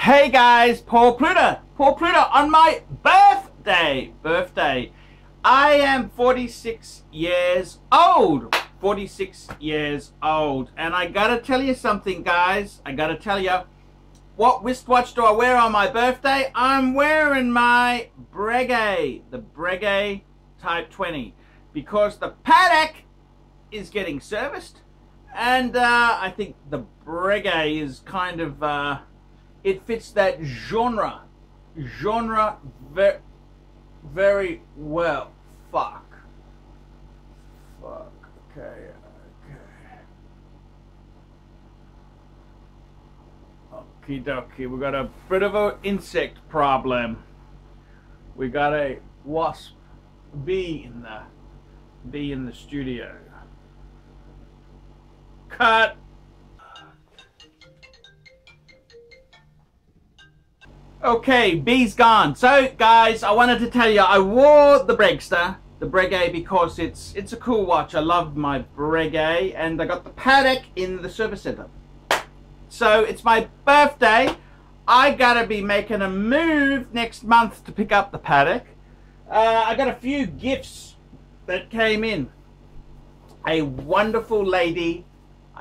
Hey guys, Paul Pluter on my birthday. I am 46 years old. 46 years old. And I gotta tell you something, guys. I gotta tell you, what wristwatch do I wear on my birthday? I'm wearing my Breguet, the Breguet Type 20, because the paddock is getting serviced. And I think the Breguet is kind of, it fits that genre very well. Fuck. Okay. Okie dokie. We got a bit of an insect problem. We got a wasp bee in the studio. Cut. Okay, bee's gone. So guys, I wanted to tell you, I wore the Breguet, because it's a cool watch. I love my Breguet, and I got the paddock in the service center. So it's my birthday. I gotta be making a move next month to pick up the paddock. I got a few gifts that came in. A wonderful lady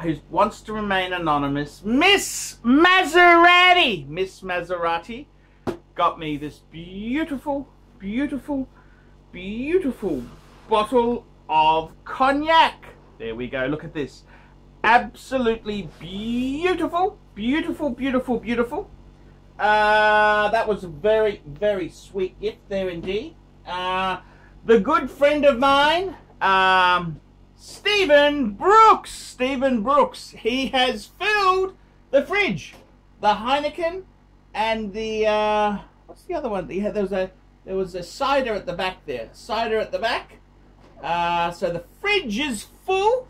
who wants to remain anonymous, Miss Maserati, got me this beautiful bottle of cognac. There we go. Look at this. Absolutely beautiful. That was a very sweet gift there indeed. The good friend of mine, Stephen Brooks, he has filled the fridge, the Heineken, and the what's the other one? There was a cider at the back there. So the fridge is full.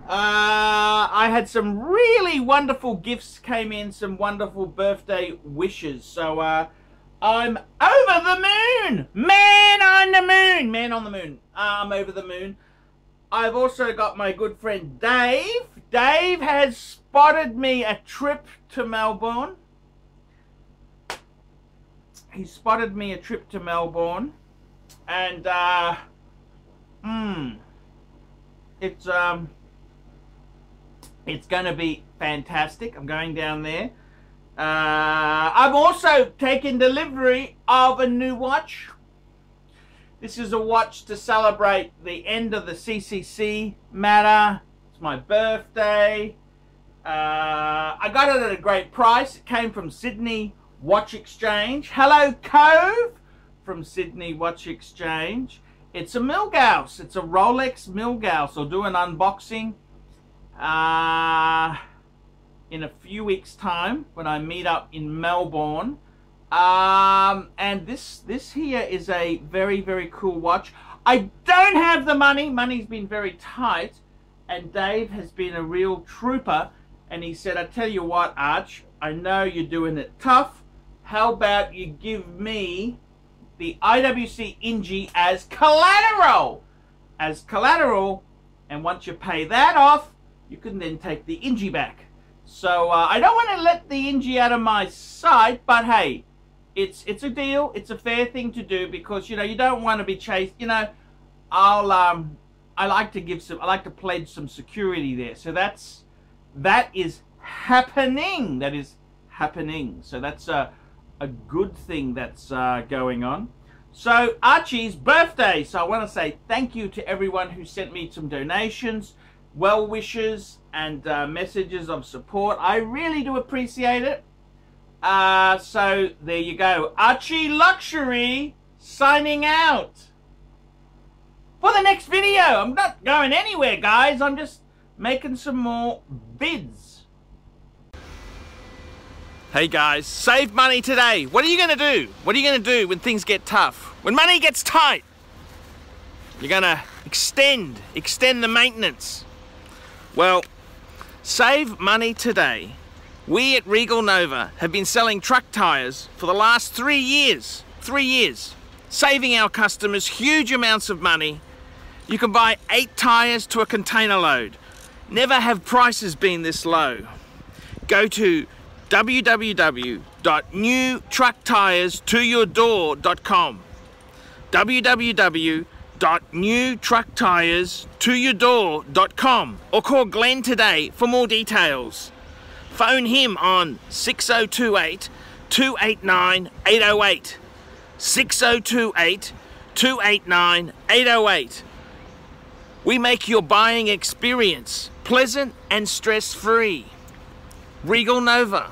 I had some really wonderful gifts came in, some wonderful birthday wishes. So I'm over the moon, man on the moon. I'm over the moon. I've also got my good friend Dave. Dave has spotted me a trip to Melbourne. He spotted me a trip to Melbourne, and it's gonna be fantastic. I'm going down there. I'm also taking delivery of a new watch. This is a watch to celebrate the end of the CCC matter. It's my birthday. I got it at a great price. It came from Sydney Watch Exchange. Hello, Cove from Sydney Watch Exchange. It's a Milgauss. It's a Rolex Milgauss. I'll do an unboxing in a few weeks' time when I meet up in Melbourne. And this here is a very cool watch. I don't have the money. Money's been very tight, and Dave has been a real trooper, and he said, I tell you what, Arch, I know you're doing it tough. How about you give me the IWC Ingy as collateral? And once you pay that off, you can then take the Ingy back. So I don't want to let the Ingy out of my sight, but hey, it's a deal. It's a fair thing to do, because you don't want to be chased. I like to pledge some security there. So that is happening. So that's a good thing that's going on. So Archie's birthday. So I want to say thank you to everyone who sent me some donations, well wishes, and messages of support. I really do appreciate it. So there you go. ArchieLuxury signing out. For the next video, I'm not going anywhere, guys. I'm just making some more vids. Hey guys, save money today. What are you going to do? What are you going to do when things get tough? When money gets tight? You're going to extend the maintenance. Well, save money today. We at Regal Nova have been selling truck tyres for the last 3 years. 3 years. Saving our customers huge amounts of money. You can buy 8 tyres to a container load. Never have prices been this low. Go to www.newtrucktiretoyourdoor.com, www.newtrucktiretoyourdoor.com, or call Glenn today for more details. Phone him on 6028 289 808. 6028 289 808. We make your buying experience pleasant and stress-free. Regal Nova,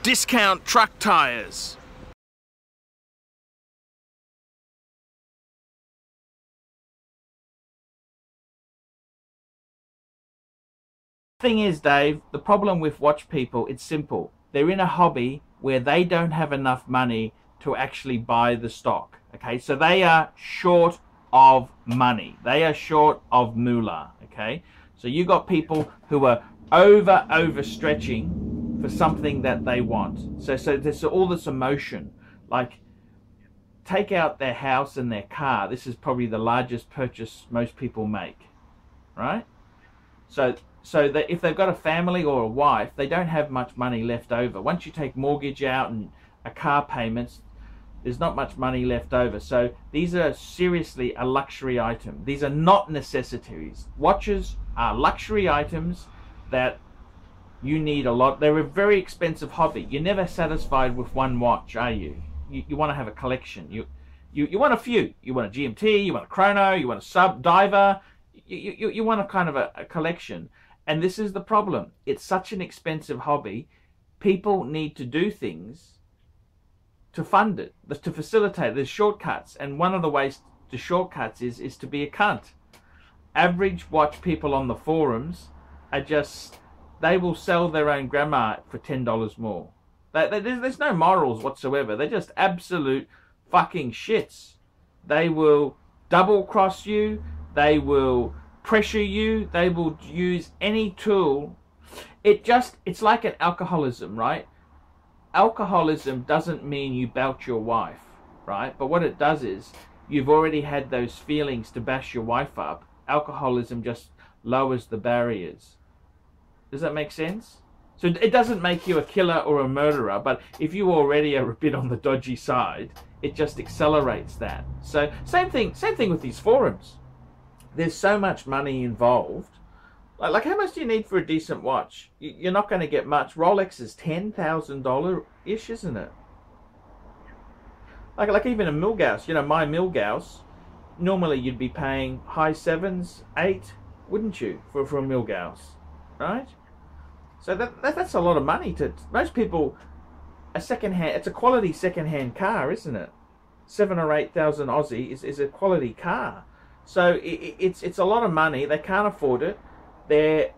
discount truck tires. Thing is, Dave, the problem with watch people, it's simple. They're in a hobby where they don't have enough money to actually buy the stock. Okay, so they are short of money. They are short of moolah. Okay, so you got people who are overstretching for something that they want. So there's all this emotion. Like, take out their house and their car. This is probably the largest purchase most people make, right? So that if they've got a family or a wife, they don't have much money left over. Once you take mortgage out and a car payments, there's not much money left over. So these are seriously a luxury item. These are not necessities. Watches are luxury items that you need a lot. They're a very expensive hobby. You're never satisfied with one watch, are you? You want to have a collection. You want a few. You want a GMT, you want a chrono, you want a sub diver. You want a kind of a collection. And this is the problem. It's such an expensive hobby. People need to do things to fund it, to facilitate. There's shortcuts. And one of the ways to shortcuts is to be a cunt. Average watch people on the forums are just, they will sell their own grandma for $10 more. There's no morals whatsoever. They're just absolute fucking shits. They will double cross you. They will pressure you. They will use any tool. It's like an alcoholism, right? Alcoholism doesn't mean you belt your wife, right? But what it does is you've already had those feelings to bash your wife up. Alcoholism just lowers the barriers. Does that make sense? So it doesn't make you a killer or a murderer, but if you already are a bit on the dodgy side, it just accelerates that. So same thing with these forums. There's so much money involved. Like how much do you need for a decent watch? You're not going to get much. Rolex is $10,000-ish, isn't it? Like even a Milgauss, my Milgauss, normally you'd be paying high 7s, 8, wouldn't you, for a Milgauss, right? So that's a lot of money to most people. It's a quality second-hand car, isn't it? 7,000 or 8,000 Aussie is a quality car. So it's a lot of money. They can't afford it. They're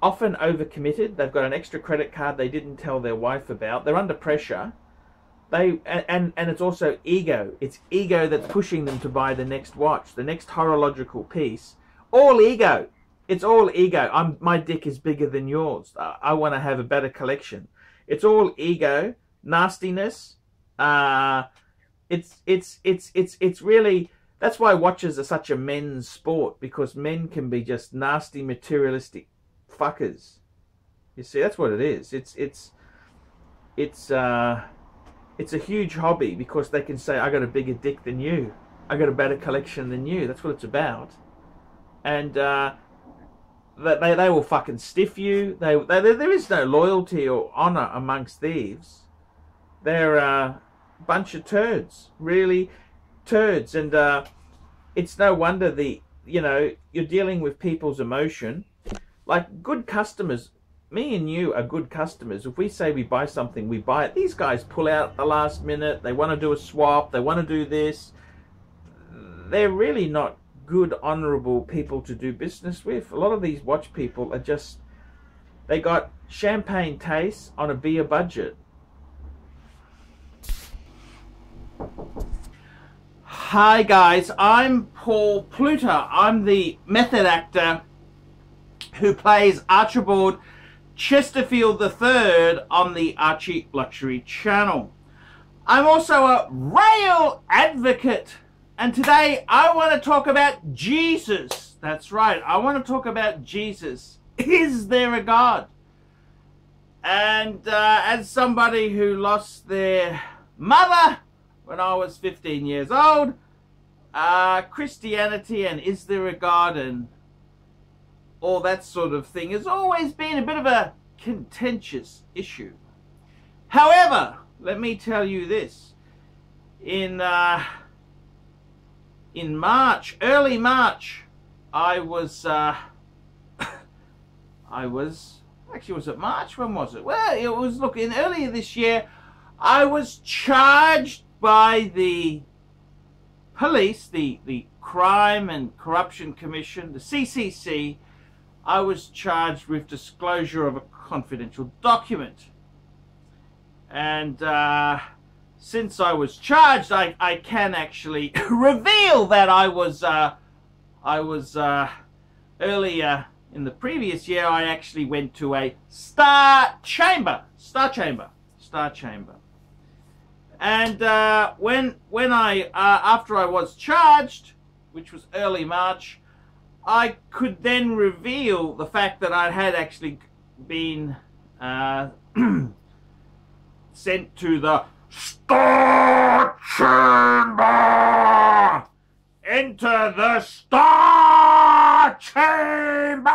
often overcommitted. They've got an extra credit card they didn't tell their wife about. They're under pressure. And it's also ego. It's ego that's pushing them to buy the next watch, the next horological piece. All ego. It's all ego. My dick is bigger than yours. I want to have a better collection. It's all ego, nastiness. It's really. That's why watches are such a men's sport, because men can be just nasty, materialistic fuckers. You see, that's what it is. It's a huge hobby because they can say, I got a bigger dick than you. I got a better collection than you. That's what it's about. And they will fucking stiff you. There is no loyalty or honor amongst thieves. They're a bunch of turds, really turds. And it's no wonder you're dealing with people's emotion. Like good customers, me and you are good customers. If we say we buy something, we buy it. These guys pull out at the last minute. They want to do a swap. They want to do this. They're really not good, honorable people to do business with. A lot of these watch people are just, they got champagne tastes on a beer budget. Hi guys, I'm Paul Pluter. I'm the method actor who plays Archibald Chesterfield III on the ArchieLuxury channel. I'm also a rail advocate, and today I want to talk about Jesus. That's right, I want to talk about Jesus. Is there a God? And as somebody who lost their mother when I was 15 years old, Christianity and is there a God and all that sort of thing has always been a bit of a contentious issue. However, let me tell you this. In March, early March, actually, was it March? When was it? Well, it was, look, earlier this year, I was charged by the police, the Crime and Corruption Commission, the CCC. I was charged with disclosure of a confidential document. And since I was charged, I can actually reveal that I was earlier in the previous year, I actually went to a star chamber. And when I after I was charged, which was early March, I could then reveal the fact that I had actually been sent to the Star Chamber. Enter the Star Chamber.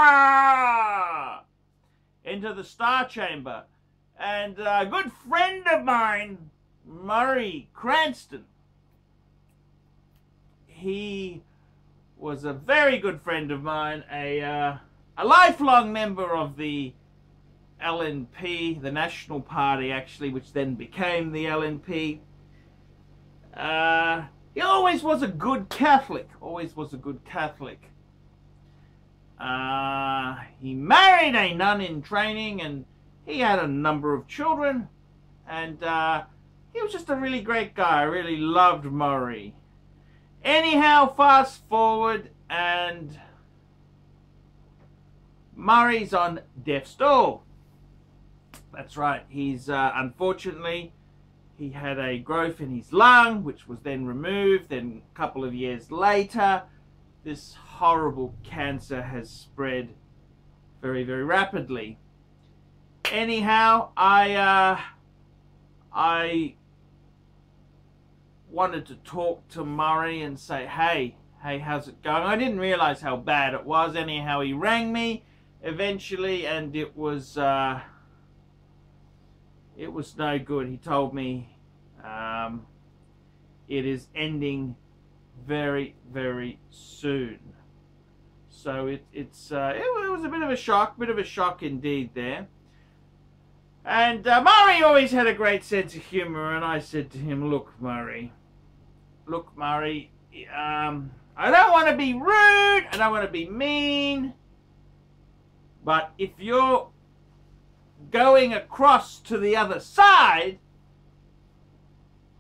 Enter the Star Chamber. And a good friend of mine, Murray Cranston, he was a very good friend of mine, a lifelong member of the LNP, the National Party actually, which then became the LNP. He always was a good Catholic, He married a nun in training and he had a number of children, and he was just a really great guy. I really loved Murray. Anyhow, fast forward, and Murray's on death's door. That's right. He's unfortunately, he had a growth in his lung, which was then removed. Then a couple of years later, this horrible cancer has spread very, very rapidly. Anyhow, I wanted to talk to Murray and say, hey, how's it going? I didn't realize how bad it was. Anyhow, he rang me eventually, and it was no good. He told me it is ending very, very soon. So it was a bit of a shock indeed there. And Murray always had a great sense of humor, and I said to him, look, Murray, I don't want to be rude, I don't want to be mean, but if you're going across to the other side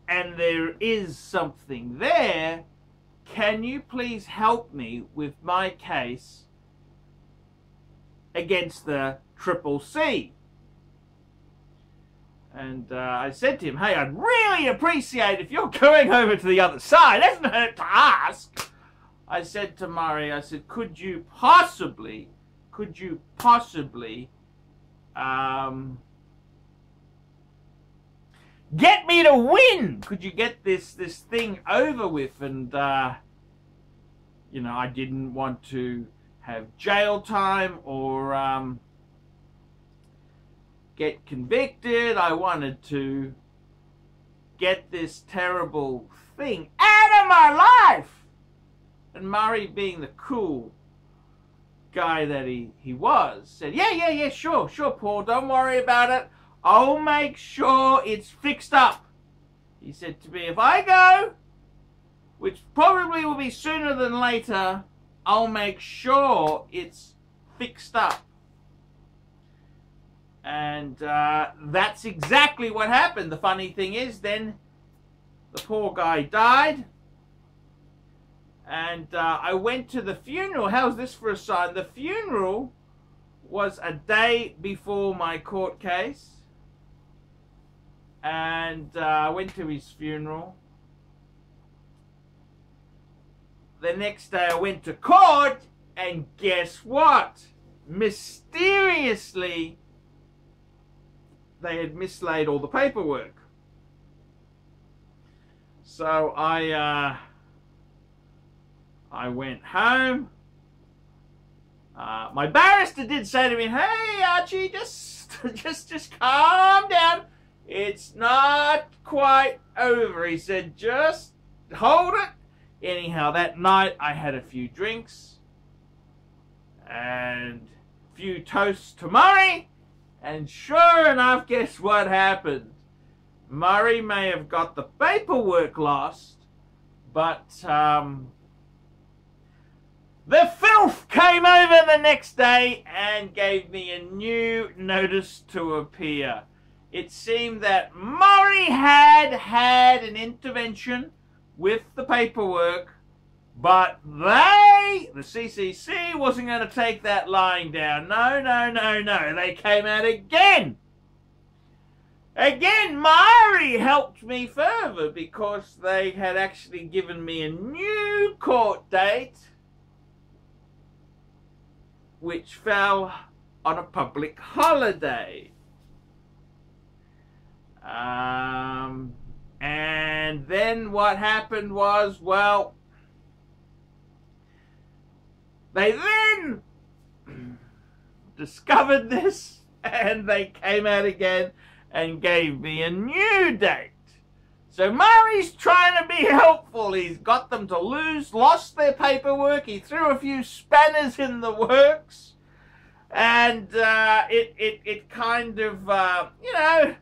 and there is something there, can you please help me with my case against the CCC? And I said to him, hey, I'd really appreciate if you're going over to the other side. It doesn't hurt to ask. I said to Murray, I said, could you possibly get me to win? Could you get this thing over with? And you know, I didn't want to have jail time or get convicted. I wanted to get this terrible thing out of my life. And Murray, being the cool guy that he was, said, yeah, sure, Paul, don't worry about it. I'll make sure it's fixed up. He said to me, if I go, which probably will be sooner than later, I'll make sure it's fixed up. And that's exactly what happened. The funny thing is, then the poor guy died. And I went to the funeral. How's this for a sign? The funeral was a day before my court case. And I went to his funeral. The next day I went to court, and guess what? Mysteriously, they had mislaid all the paperwork. So I went home. My barrister did say to me, "Hey, Archie, just calm down. It's not quite over." He said, "Just hold it." Anyhow, that night I had a few drinks and a few toasts to Murray, and sure enough, guess what happened? Murray may have got the paperwork lost, but the filth came over the next day and gave me a new notice to appear. It seemed that Murray had an intervention with the paperwork, but the CCC wasn't going to take that lying down. No. They came out again. Again, Murray helped me further because they had actually given me a new court date, which fell on a public holiday. And then what happened was, well, they then discovered this and they came out again and gave me a new date. So Murray's trying to be helpful. He's got them to lost their paperwork. He threw a few spanners in the works. And it kind of, you know,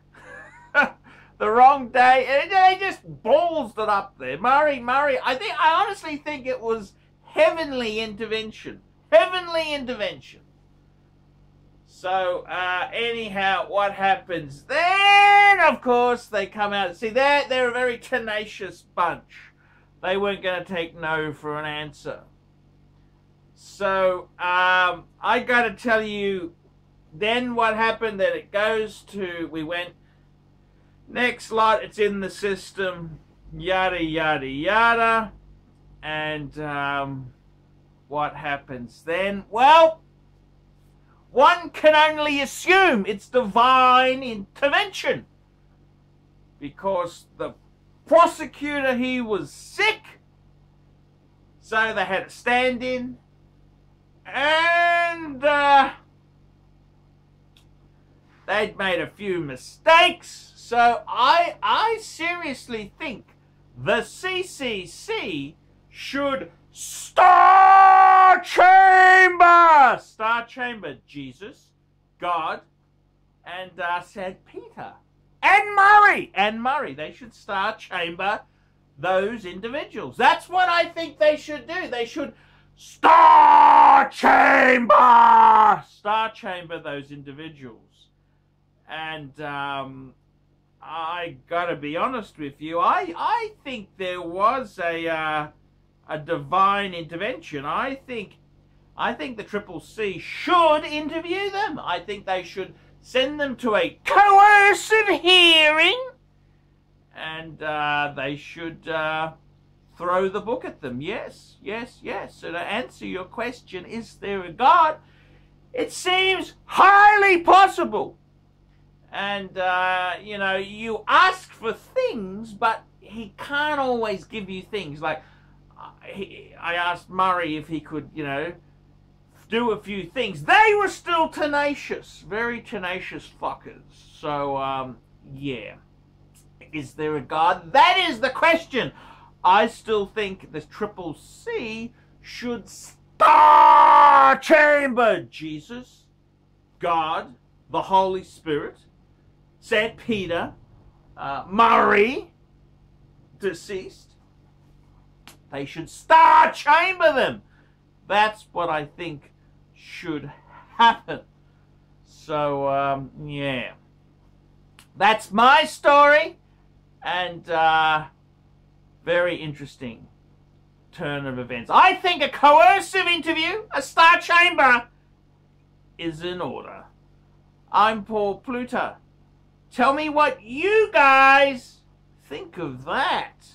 the wrong day. And they just ballsed it up there. Murray, I honestly think it was heavenly intervention. Heavenly intervention. So, anyhow, what happens then? Of course, they come out. See, they're a very tenacious bunch. They weren't going to take no for an answer. So, I got to tell you, then what happened, that it goes to, we went, next lot, it's in the system, yada, yada, yada. And, what happens then? Well, one can only assume it's divine intervention, because the prosecutor, he was sick, so they had to stand in, and they'd made a few mistakes. So I seriously think the CCC should Star Chamber, Jesus, God, and St. Peter, and Murray. They should Star Chamber those individuals. That's what I think they should do. They should Star Chamber those individuals. And I gotta be honest with you, I think there was a divine intervention. I think the Triple C should interview them. I think they should send them to a coercive hearing, and they should throw the book at them. Yes. So to answer your question, is there a God? It seems highly possible. And, you know, you ask for things, but he can't always give you things. Like, I asked Murray if he could, you know, do a few things. They were still tenacious, very tenacious fuckers. So, yeah. Is there a God? That is the question. I still think the Triple C should Star Chamber Jesus, God, the Holy Spirit, St. Peter, Murray, deceased. They should Star Chamber them. That's what I think should happen. So, yeah. That's my story. And, very interesting turn of events. I think a coercive interview, a Star Chamber, is in order. I'm Paul Pluter. Tell me what you guys think of that.